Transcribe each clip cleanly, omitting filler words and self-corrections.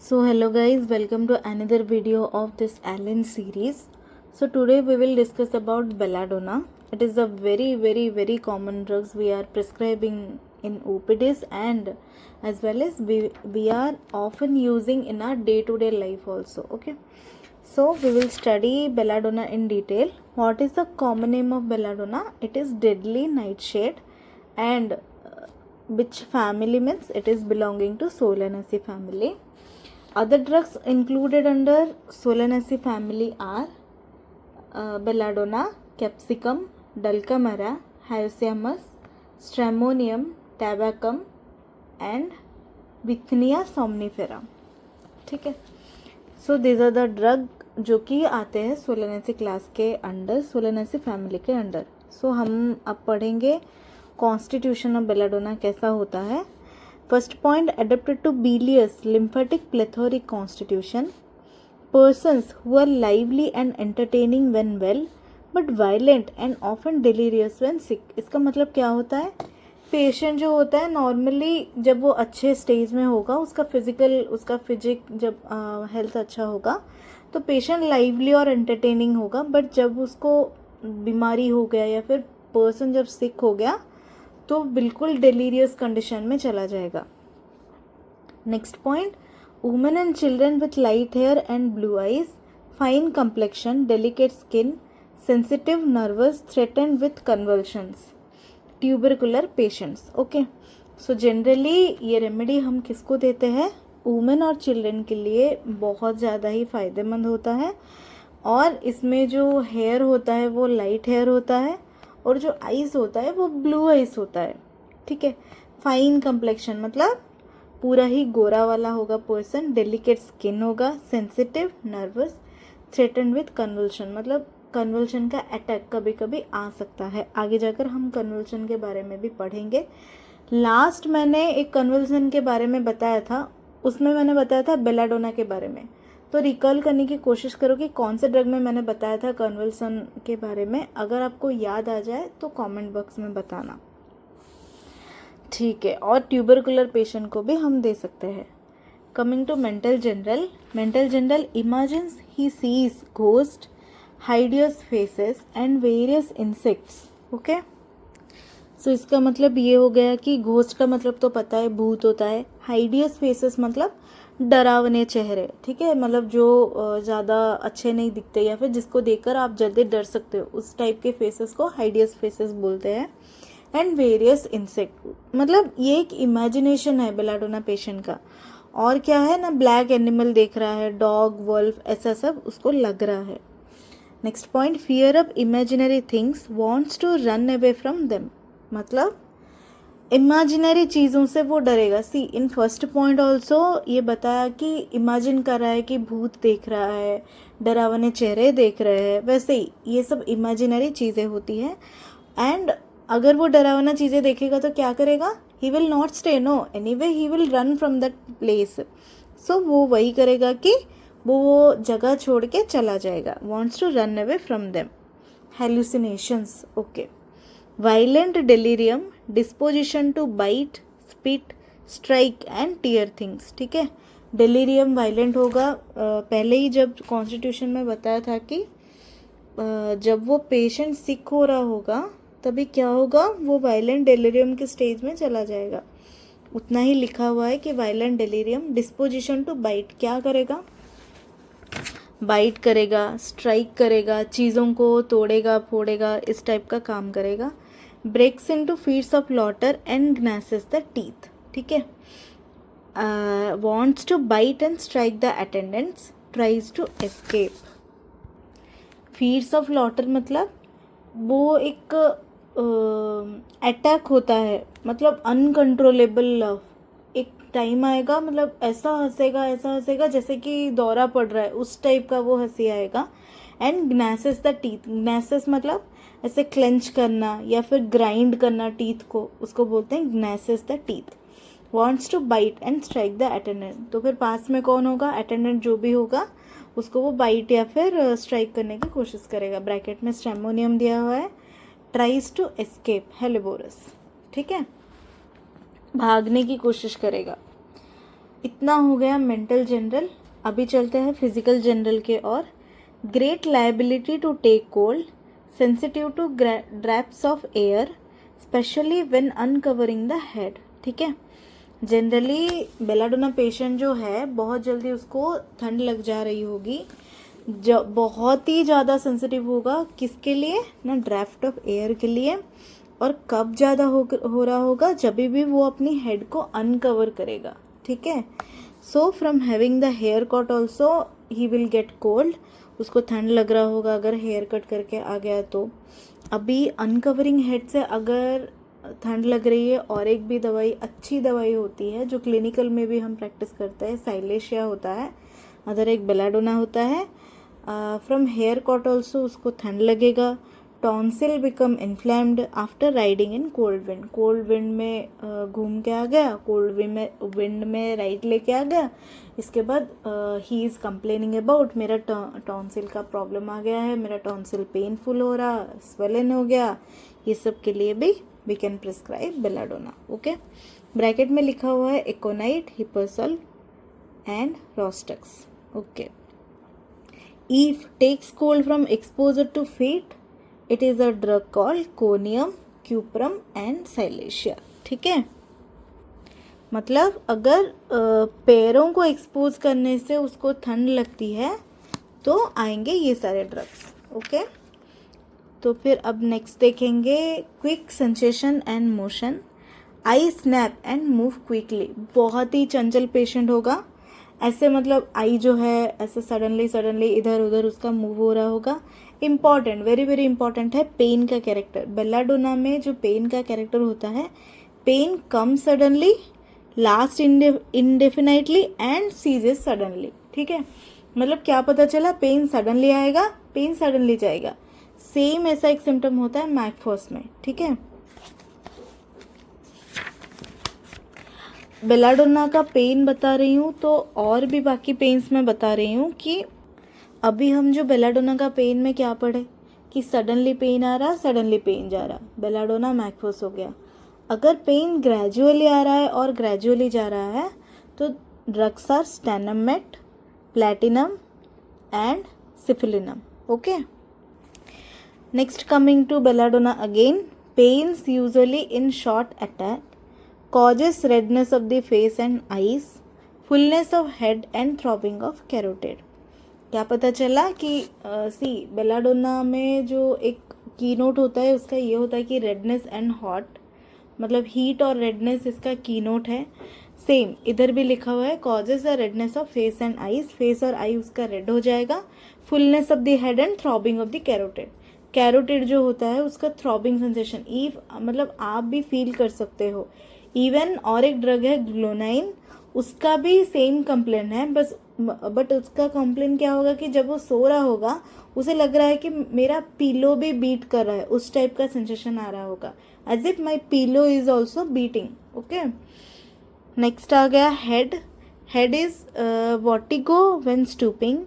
So hello guys, welcome to another video of this Allen series. So today we will discuss about belladonna. It is a very common drugs we are prescribing in OPDs and as well as we are often using in our day-to-day life also. Okay. So we will study belladonna in detail. What is the common name of belladonna? It is deadly nightshade and which family means it is belonging to Solanaceae family. Other drugs included under Solanaceae family are belladonna, capsicum, dulcamara, hyoscyamus, stramonium, tabacum and विथनिया somnifera. ठीक है. So this are the drug जो कि आते हैं solanaceae class के अंडर, solanaceae family के अंडर. सो हम अब पढ़ेंगे कॉन्स्टिट्यूशन ऑफ बेलाडोना कैसा होता है. First point, adapted to bilious lymphatic plethoric constitution. Persons who are lively and entertaining when well but violent and often delirious when sick. इसका मतलब क्या होता है? पेशेंट जो होता है नॉर्मली जब वो अच्छे स्टेज में होगा, उसका फिजिक जब हेल्थ अच्छा होगा तो पेशेंट लाइवली और एंटरटेनिंग होगा. बट जब उसको बीमारी हो गया या फिर पर्सन जब सिक हो गया तो बिल्कुल डेलीरियस कंडीशन में चला जाएगा. Next point, women and children with light hair and blue eyes, fine complexion, delicate skin, sensitive, nervous, threatened with convulsions, tubercular patients. Okay. So generally ये रेमेडी हम किसको देते हैं? वुमेन और चिल्ड्रन के लिए बहुत ज़्यादा ही फ़ायदेमंद होता है. और इसमें जो हेयर होता है वो लाइट हेयर होता है और जो आइज़ होता है वो ब्लू आइज़ होता है. ठीक है. फाइन कंप्लेक्शन मतलब पूरा ही गोरा वाला होगा पर्सन, डेलिकेट स्किन होगा, sensitive, nervous, threaten with convulsion मतलब कन्वल्शन का अटैक कभी कभी आ सकता है. आगे जाकर हम कन्वल्शन के बारे में भी पढ़ेंगे. लास्ट मैंने एक कन्वल्शन के बारे में बताया था, उसमें मैंने बताया था बेलाडोना के बारे में. तो रिकॉल करने की कोशिश करो कि कौन से ड्रग में मैंने बताया था कन्वल्सन के बारे में. अगर आपको याद आ जाए तो कमेंट बॉक्स में बताना. ठीक है. और ट्यूबरकुलर पेशेंट को भी हम दे सकते हैं. Coming to mental general imagines he sees ghost, hideous faces and various insects. Okay. So इसका मतलब ये हो गया कि घोस्ट का मतलब तो पता है, भूत होता है. हाइडियस फेसेस मतलब डरावने चेहरे. ठीक है. मतलब जो ज़्यादा अच्छे नहीं दिखते या फिर जिसको देखकर आप जल्दी डर सकते हो, उस टाइप के फेसेस को हाइडियस फेसेस बोलते हैं. एंड वेरियस इंसेक्ट मतलब ये एक इमेजिनेशन है बेलाडोना पेशेंट का. और क्या है ना, ब्लैक एनिमल देख रहा है, डॉग, वुल्फ, ऐसा सब उसको लग रहा है. Next point, fear of imaginary things, wants to run away from them मतलब इमेजिनरी चीज़ों से वो डरेगा. See in first point also ये बताया कि इमेजिन कर रहा है कि भूत देख रहा है, डरावने चेहरे देख रहे हैं. वैसे ही ये सब इमेजिनरी चीज़ें होती हैं. एंड अगर वो डरावना चीज़ें देखेगा तो क्या करेगा? He will not stay, no, anyway he will run from that place. So वो वही करेगा कि वो जगह छोड़ के चला जाएगा. Wants to run away from them. Hallucinations. Okay. Violent delirium, disposition to bite, spit, strike and tear things. ठीक है. डेलीरियम वायलेंट होगा. पहले ही जब कॉन्स्टिट्यूशन में बताया था कि जब वो पेशेंट सिक हो रहा होगा तभी क्या होगा, वो वायलेंट डेलीरियम के स्टेज में चला जाएगा. उतना ही लिखा हुआ है कि violent delirium. Disposition to bite क्या करेगा? बाइट करेगा, स्ट्राइक करेगा, चीज़ों को तोड़ेगा, फोड़ेगा, इस टाइप का काम करेगा. Breaks into fits of laughter and gnashes the teeth. ठीक है. Wants to bite and strike the attendants, tries to escape. Fits of laughter मतलब वो एक अटैक होता है, मतलब अनकंट्रोलेबल लव. एक टाइम आएगा मतलब ऐसा हंसेगा जैसे कि दौरा पड़ रहा है, उस टाइप का वो हंसी आएगा. And gnashes the teeth. Gnashes मतलब ऐसे क्लेंच करना या फिर ग्राइंड करना टीथ को, उसको बोलते हैं gnashes the teeth. Wants to bite and strike the attendant. तो फिर पास में कौन होगा? अटेंडेंट जो भी होगा उसको वो बाइट या फिर स्ट्राइक करने की कोशिश करेगा. ब्रैकेट में स्ट्रेमोनियम दिया हुआ है. Tries to escape, helleborus. ठीक है. भागने की कोशिश करेगा. इतना हो गया मेंटल जनरल। अभी चलते हैं फिजिकल जनरल के और। Great liability to take cold, sensitive to draughts of air, specially when uncovering the head. ठीक है, जनरली बेलाडोना पेशेंट जो है बहुत जल्दी उसको ठंड लग जा रही होगी, जो बहुत ही ज़्यादा सेंसिटिव होगा किसके लिए ना, ड्राफ्ट ऑफ एयर के लिए। और कब ज़्यादा हो रहा होगा, जब भी वो अपनी हेड को अनकवर करेगा। ठीक है, so from having the hair cut also he will get cold, उसको ठंड लग रहा होगा अगर हेयर कट करके आ गया तो। अभी अनकवरिंग हेड से अगर ठंड लग रही है, और एक भी दवाई अच्छी दवाई होती है जो क्लिनिकल में भी हम प्रैक्टिस करते हैं, साइलेशिया होता है, अदर एक बेलाडोना होता है। फ्रॉम हेयर कट ऑल्सो उसको ठंड लगेगा। Tonsil become inflamed after riding in cold wind, cold wind में घूम के आ गया, कोल्ड विंड में राइड लेके आ गया, इसके बाद ही इज़ कंप्लेनिंग अबाउट मेरा टॉन्सिल का प्रॉब्लम आ गया है, मेरा टॉन्सिल पेनफुल हो रहा, स्वेलन हो गया। ये सब के लिए भी we can prescribe belladonna. Okay, bracket में लिखा हुआ है aconite, hepar sulph and rhus tox. Okay, if takes cold from exposure to feet, it is a drug called conium, cuprum and silesia। ठीक है, मतलब अगर पैरों को एक्सपोज करने से उसको ठंड लगती है तो आएंगे ये सारे ड्रग्स। ओके, तो फिर अब नेक्स्ट देखेंगे quick sensation and motion, I snap and move quickly. बहुत ही चंचल पेशेंट होगा, ऐसे मतलब आई जो है ऐसे सडनली इधर उधर उसका मूव हो रहा होगा। इम्पॉर्टेंट, वेरी वेरी इंपॉर्टेंट है पेन का कैरेक्टर। बेलाडोना में जो पेन का कैरेक्टर होता है, pain come suddenly, last indefinitely and ceases suddenly. ठीक है, मतलब क्या पता चला, पेन सडनली आएगा, पेन सडनली जाएगा। सेम ऐसा एक सिम्टम होता है मैकफॉस में। ठीक है, बेलाडोना का पेन बता रही हूँ तो और भी बाकी पेन्स में बता रही हूँ कि अभी हम जो बेलाडोना का पेन में क्या पढ़े कि सडनली पेन आ रहा, सडनली पेन जा रहा, बेलाडोना मैकफोस हो गया। अगर पेन ग्रेजुअली आ रहा है और ग्रेजुअली जा रहा है तो drugs are stannum met, platinum and syphilinum. Okay, next coming to belladonna again, pains usually in short attack, causes redness of the face and eyes, fullness of head and throbbing of carotid। क्या पता चला कि सी belladonna में जो एक की note होता है उसका ये होता है कि रेडनेस एंड हॉट, मतलब हीट और रेडनेस इसका की नोट है। सेम इधर भी लिखा हुआ है, causes the redness of face and eyes, face और आई उसका रेड हो जाएगा। Fullness of the head and throbbing of the carotid, carotid जो होता है उसका थ्रॉबिंग सेंसेशन, मतलब आप भी फील कर सकते हो। इवन और एक ड्रग है ग्लोनाइन, उसका भी सेम कंप्लेन है, बट उसका कंप्लेन क्या होगा कि जब वो सो रहा होगा उसे लग रहा है कि मेरा पीलो भी बीट कर रहा है, उस टाइप का सेंसेशन आ रहा होगा, as if my pillow is also beating. Okay, next आ गया head. Head is vertigo when stooping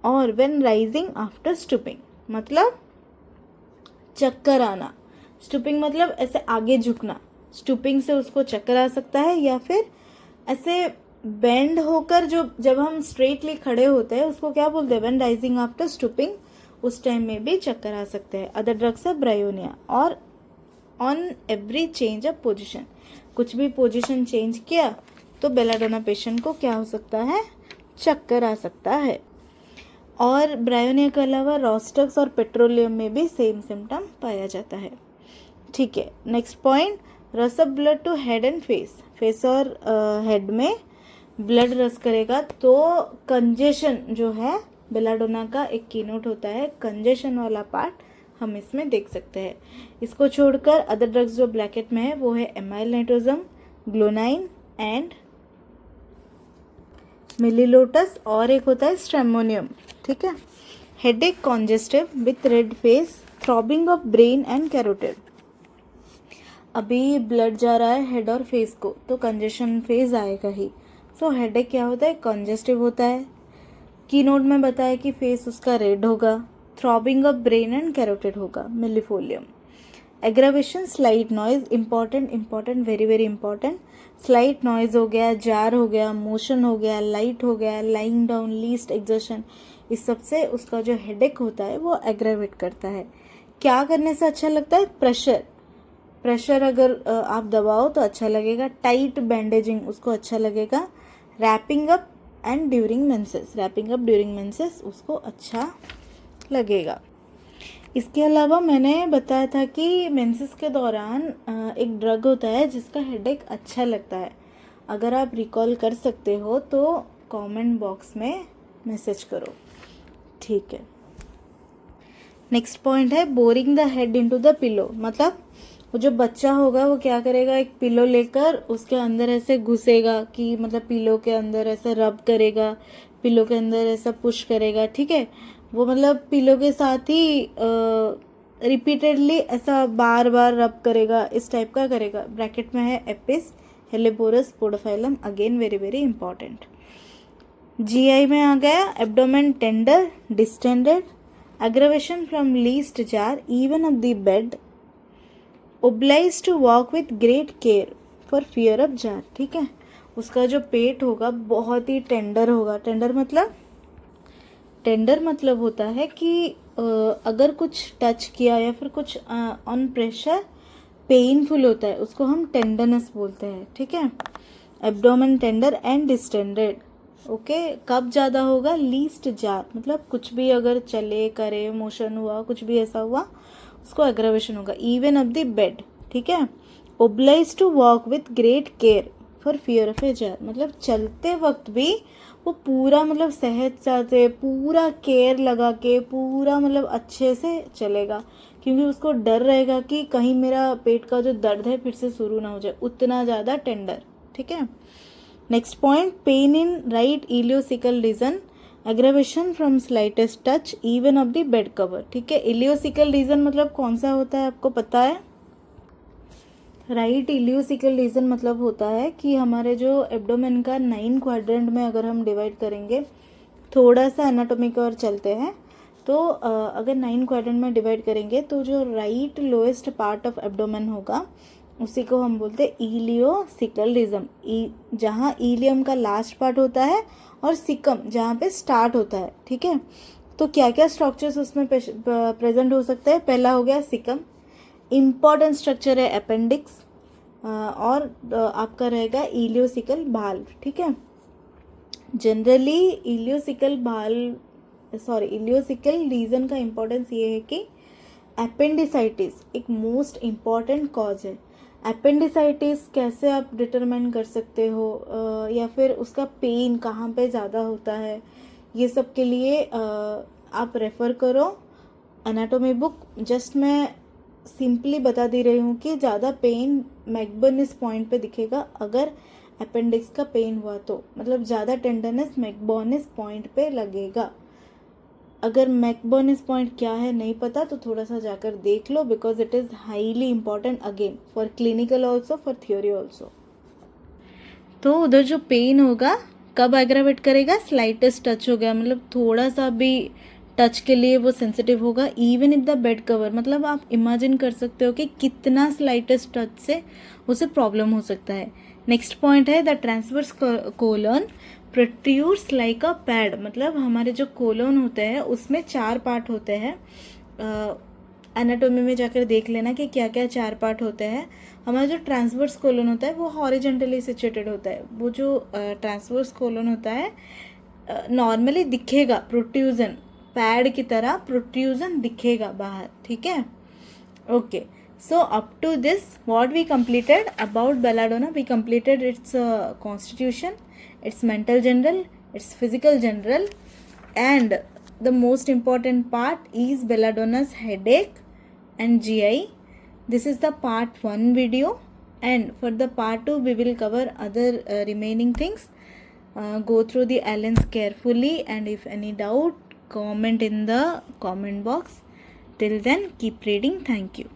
और व्हेन राइजिंग आफ्टर स्टूपिंग, मतलब चक्कर आना। स्टूपिंग मतलब ऐसे आगे झुकना, स्टूपिंग से उसको चक्कर आ सकता है, या फिर ऐसे बेंड होकर जो जब हम स्ट्रेटली खड़े होते हैं उसको क्या बोलते हैं, व्हेन राइजिंग आफ्टर स्टूपिंग, उस टाइम में भी चक्कर आ सकते हैं। अदर ड्रग्स है ब्रायोनिया, और on every change of position, कुछ भी पोजिशन चेंज किया तो बेलाडोना पेशेंट को क्या हो सकता है, चक्कर आ सकता है। और ब्रायोनिया के अलावा रोस्टक्स और पेट्रोलियम में भी सेम सिम्टम पाया जाता है। ठीक है, next point, rush of blood to head and face, face और हेड में ब्लड रस करेगा तो कंजेशन जो है बेलाडोना का एक कीनोट होता है, कंजेशन वाला पार्ट हम इसमें देख सकते हैं। इसको छोड़कर अदर ड्रग्स जो ब्लैकेट में है वो है एमाइल नाइट्रोजम, ग्लोनाइन एंड मिलीलोटस, और एक होता है स्ट्रेमोनियम। ठीक है, headache, congestive with red face, throbbing of brain and carotid. अभी ब्लड जा रहा है हेड और फेस को तो कंजेशन फेज आएगा ही। सो हेडेक क्या होता है, कंजेस्टिव होता है, की नोट में बताया कि फेस उसका रेड होगा, throbbing of brain and carotid होगा, millefolium. Aggravation, slight noise, important very very important. Slight noise हो गया, जार हो गया, मोशन हो गया, लाइट हो गया, लाइंग डाउन, लीस्ट एक्सर्शन, इस सब से उसका जो हेडेक होता है वो एग्रावेट करता है। क्या करने से अच्छा लगता है? प्रेशर अगर आप दबाओ तो अच्छा लगेगा। टाइट बैंडेजिंग उसको अच्छा लगेगा। रैपिंग अप ड्यूरिंग मेंसेस उसको अच्छा लगेगा। इसके अलावा मैंने बताया था कि मेंसेस के दौरान एक ड्रग होता है जिसका हेडेक अच्छा लगता है। अगर आप रिकॉल कर सकते हो तो कमेंट बॉक्स में मैसेज करो, ठीक है। नेक्स्ट पॉइंट है boring the head into the pillow. मतलब वो जो बच्चा होगा वो क्या करेगा, एक पिलो लेकर उसके अंदर ऐसे घुसेगा कि मतलब पिलो के अंदर ऐसे रब करेगा, पिलो के अंदर ऐसा पुश करेगा, ठीक है। वो मतलब पिलो के साथ ही रिपीटेडली ऐसा बार बार रब करेगा, इस टाइप का करेगा। ब्रैकेट में है apis helleborus podophyllum, again very very important. GI में आ गया abdomen tender distended, aggravation from least jar even of the bed, obliged to walk with great care for fear of jar, ठीक है। उसका जो पेट होगा बहुत ही टेंडर होगा। टेंडर मतलब होता है कि अगर कुछ टच किया या फिर कुछ ऑन प्रेशर पेनफुल होता है, उसको हम टेंडरनेस बोलते हैं, ठीक है। Abdomen tender and distended, okay. कब ज़्यादा होगा? लीस्ट जार, मतलब कुछ भी अगर चले करे, मोशन हुआ, कुछ भी ऐसा हुआ, उसको एग्रावेशन होगा। इवन ऑफ द बेड, ठीक है। Obliged to walk with great care for fear of a jar, मतलब चलते वक्त भी वो पूरा मतलब सहज से पूरा केयर लगा के पूरा मतलब अच्छे से चलेगा, क्योंकि उसको डर रहेगा कि कहीं मेरा पेट का जो दर्द है फिर से शुरू ना हो जाए, उतना ज़्यादा टेंडर, ठीक है। Next point, pain in right ileocecal region, aggravation from slightest touch even of the bed cover, ठीक है। इलियोसिकल रीजन मतलब कौन सा होता है, आपको पता है? राइट इलियोसिकल रीजन मतलब होता है कि हमारे जो एब्डोमेन का 9 क्वाड्रेंट में अगर हम डिवाइड करेंगे, थोड़ा सा एनाटॉमी की ओर चलते हैं, तो अगर 9 क्वाड्रेंट में डिवाइड करेंगे तो जो right lowest part of abdomen होगा उसी को हम बोलते हैं इलियोसिकल रीजन, जहाँ इलियम का लास्ट पार्ट होता है और सिकम जहाँ पे स्टार्ट होता है, ठीक है। तो क्या क्या स्ट्रक्चर्स उसमें प्रेजेंट हो सकते हैं? पहला हो गया सिकम, इम्पॉर्टेंट स्ट्रक्चर है अपेंडिक्स, और आपका रहेगा इलियोसिकल भाल्व, ठीक है। जनरली इलियोसिकल रीजन का इम्पोर्टेंस ये है कि अपेंडिसाइटिस एक मोस्ट इम्पॉर्टेंट कॉज है। अपेंडिसाइटिस कैसे आप डिटरमाइन कर सकते हो, या फिर उसका पेन कहाँ पे ज़्यादा होता है, ये सब के लिए आप रेफ़र करो एनाटॉमी बुक। जस्ट मैं सिंपली बता दे रही हूँ कि ज़्यादा पेन मैकबर्निस पॉइंट पे दिखेगा अगर अपेंडिक्स का पेन हुआ तो, मतलब ज़्यादा टेंडरनेस मैकबर्निस पॉइंट पे लगेगा। अगर मैकबर्निस पॉइंट क्या है नहीं पता तो थोड़ा सा जाकर देख लो, because it is highly important again for clinical also, for theory also. तो उधर जो पेन होगा कब एग्रावेट करेगा? स्लाइटेस्ट टच हो गया, मतलब थोड़ा सा भी टच के लिए वो सेंसिटिव होगा। Even if the bed cover, मतलब आप इमेजिन कर सकते हो कि कितना स्लाइटेस्ट टच से उसे प्रॉब्लम हो सकता है। नेक्स्ट पॉइंट है the transverse colon protrudes like a pad, मतलब हमारे जो कोलन होते हैं उसमें 4 पार्ट होते हैं। एनाटोमी में जाकर देख लेना कि क्या क्या 4 पार्ट होते हैं। हमारा जो ट्रांसवर्स कोलन होता है वो हॉरिजेंटली सिचुएटेड होता है। वो जो ट्रांसवर्स कोलन होता है नॉर्मली दिखेगा प्रोट्रूजन, पैड की तरह प्रोट्रूजन दिखेगा बाहर, ठीक है। Okay, so up to this what we completed about belladonna, we completed its constitution, its mental general, its physical general, and the most important part is belladonna's headache and GI. This is the part 1 video, and for the part 2 we will cover other remaining things. Go through the Allens carefully, and if any doubt comment in the comment box. Till then keep reading. Thank you.